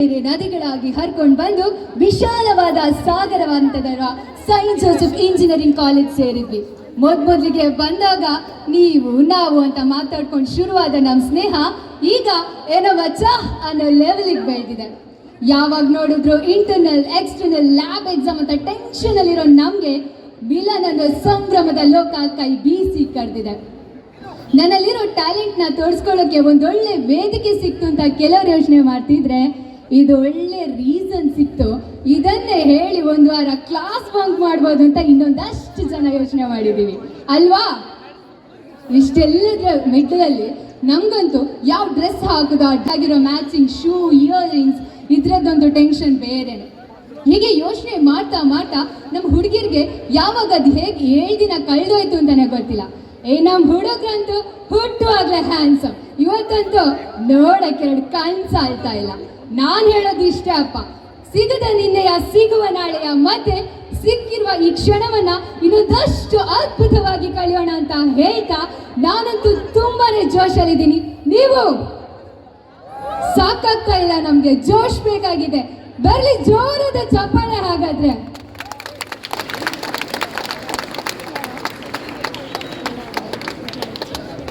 ಬೇರೆ ನದಿಗಳಾಗಿ ಹರ್ಕೊಂಡು ಬಂದು ವಿಶಾಲವಾದ ಸಾಗರವಂತದ ಸೈಂಟ್ ಜೋಸೆಫ್ ಇಂಜಿನಿಯರಿಂಗ್ ಕಾಲೇಜ್ ಸೇರಿದ್ವಿ. ಮೊದಲಿಗೆ ಬಂದಾಗ ನೀವು ನಾವು ಅಂತ ಮಾತಾಡ್ಕೊಂಡು ಶುರುವಾದ ನಮ್ಮ ಸ್ನೇಹ ಈಗ ಏನೋ ವಚ್ಚ ಅನ್ನೋ ಲೆವೆಲಿಗೆ ಬೆಳೆದಿದೆ. ಯಾವಾಗ ನೋಡಿದ್ರು ಇಂಟರ್ನಲ್ ಎಕ್ಸ್ಟರ್ನಲ್ ಲ್ಯಾಬ್ ಎಕ್ಸಾಮ್ ಅಂತ ಟೆನ್ಷನ್ ಅಲ್ಲಿರೋ ನಮ್ಗೆ ವಿಲನ್ ಅನ್ನೋ ಸಂಭ್ರಮದ ಲೋಕ ಕೈ ಬೀಸಿ ಕರೆದಿದೆ. ನನ್ನಲ್ಲಿರೋ ಟ್ಯಾಲೆಂಟ್ನ ತೋರಿಸ್ಕೊಳ್ಳೋಕೆ ಒಂದೊಳ್ಳೆ ವೇದಿಕೆ ಸಿಕ್ತು ಅಂತ ಕೆಲವರು ಯೋಚನೆ ಮಾಡ್ತಿದ್ರೆ, ಇದು ಒಳ್ಳೆ ರೀಸನ್ ಸಿಕ್ತು, ಇದನ್ನೇ ಹೇಳಿ ಒಂದು ವಾರ ಕ್ಲಾಸ್ ಬಂಕ್ ಮಾಡ್ಬೋದು ಅಂತ ಇನ್ನೊಂದಷ್ಟು ಜನ ಯೋಚನೆ ಮಾಡಿದ್ದೀವಿ ಅಲ್ವಾ? ಇಷ್ಟೆಲ್ಲದ್ರ ಮಿಡ್ಲಲ್ಲಿ ನಮಗಂತೂ ಯಾವ ಡ್ರೆಸ್ ಹಾಕೋದು, ಅಡ್ಡಾಗಿರೋ ಮ್ಯಾಚಿಂಗ್ ಶೂ, ಇಯರಿಂಗ್ಸ್, ಇದ್ರದ್ದೊಂದು ಟೆನ್ಷನ್ ಬೇರೆನೆ. ಹೀಗೆ ಯೋಚನೆ ಮಾಡ್ತಾ ಮಾಡ್ತಾ ನಮ್ಮ ಹುಡುಗಿರಿಗೆ ಯಾವಾಗ ಅದು ಹೇಗೆ 7 ದಿನ ಕಳೆದೋಯ್ತು ಅಂತಾನೆ ಗೊತ್ತಿಲ್ಲ. ನಮ್ಮ ಹುಡುಗರಂತೂ ಹುಟ್ಟುವಾಗಲೇ ಹ್ಯಾಂಡ್ಸಮ್, ಇವತ್ತಂತೂ ನೋಡಕ್ಕೆ 2 ಕಣ್ಣು ಸಾಲ್ತಾ ಇಲ್ಲ. ನಾನು ಹೇಳೋದು ಇಷ್ಟೇ ಅಪ್ಪ, ಸಿಗದ ನಿನ್ನೆಯ ಸಿಗುವ ನಾಳೆಯ ಮತ್ತೆ ಸಿಕ್ಕಿರುವ ಈ ಕ್ಷಣವನ್ನ ಇನ್ನೊಂದಷ್ಟು ಅದ್ಭುತವಾಗಿ ಕಳೆಯೋಣ ಅಂತ ಹೇಳ್ತಾ ನಾನಂತೂ ತುಂಬಾನೇ ಜೋಶಲ್ಲಿದ್ದೀನಿ. ನೀವು ಸಾಕಾಗ್ತಾ ಇಲ್ಲ, ನಮ್ಗೆ ಜೋಶ್ ಬೇಕಾಗಿದೆ. ಬರ್ಲಿ ಜೋರಾದ ಚಪ್ಪಾಳೆ. ಹಾಗಾದ್ರೆ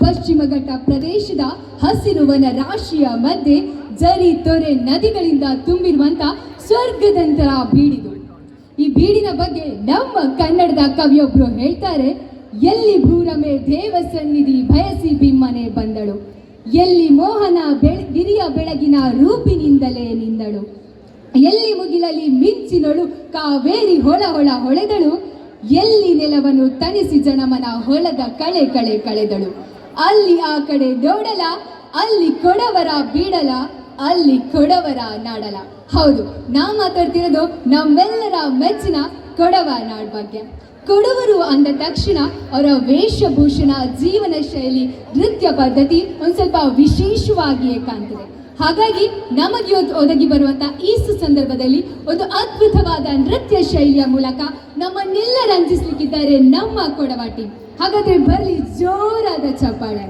ಪಶ್ಚಿಮ ಘಟ್ಟ ಪ್ರದೇಶದ ಹಸಿರು ವನ ರಾಶಿಯ ಮಧ್ಯೆ ಜರಿ ತೊರೆ ನದಿಗಳಿಂದ ತುಂಬಿರುವಂತ ಸ್ವರ್ಗದಂತರ ಬೀಡಿದು. ಈ ಬೀಡಿನ ಬಗ್ಗೆ ನಮ್ಮ ಕನ್ನಡದ ಕವಿಯೊಬ್ರು ಹೇಳ್ತಾರೆ, ಎಲ್ಲಿ ಭೂರಮೆ ದೇವ ಸನ್ನಿಧಿ ಬಯಸಿ ಬಿಮ್ಮನೆ ಬಂದಳು, ಎಲ್ಲಿ ಮೋಹನ ಗಿರಿಯ ಬೆಳಗಿನ ರೂಪಿನಿಂದಲೇ ನಿಂದಳು, ಎಲ್ಲಿ ಮುಗಿಲಲ್ಲಿ ಮಿಂಚಿನಳು ಕಾವೇರಿ ಹೊಳ ಹೊಳ ಹೊಳೆದಳು, ಎಲ್ಲಿ ನೆಲವನ್ನು ತಣಿಸಿ ಜನಮನ ಹೊಲದ ಕಳೆ ಕಳೆ ಕಳೆದಳು, ಅಲ್ಲಿ ಆ ಕಡೆ ನೋಡಲ, ಅಲ್ಲಿ ಕೊಡವರ ಬೀಡಲ, ಅಲ್ಲಿ ಕೊಡವರ ನಾಡಲ. ಹೌದು, ನಾ ಮಾತಾಡ್ತಿರೋದು ನಮ್ಮೆಲ್ಲರ ಮೆಚ್ಚಿನ ಕೊಡವ ನಾಡ್ ಬಗ್ಗೆ. ಕೊಡವರು ಅಂದ ತಕ್ಷಣ ಅವರ ವೇಷಭೂಷಣ, ಜೀವನ ಶೈಲಿ, ನೃತ್ಯ ಪದ್ಧತಿ ಒಂದು ಸ್ವಲ್ಪ ವಿಶೇಷವಾಗಿಯೇ ಕಾಣ್ತದೆ. ಹಾಗಾಗಿ ನಮಗೆ ಒದಗಿ ಬರುವಂತ ಈ ಸಂದರ್ಭದಲ್ಲಿ ಒಂದು ಅದ್ಭುತವಾದ ನೃತ್ಯ ಶೈಲಿಯ ಮೂಲಕ ನಮ್ಮನ್ನೆಲ್ಲ ರಂಜಿಸ್ಲಿಕ್ಕಿದ್ದಾರೆ ನಮ್ಮ ಕೊಡವ ಟೀಮ್. ಹಾಗಾದ್ರೆ ಬರ್ಲಿ ಜೋರಾದ ಚಪ್ಪಾಳೆ.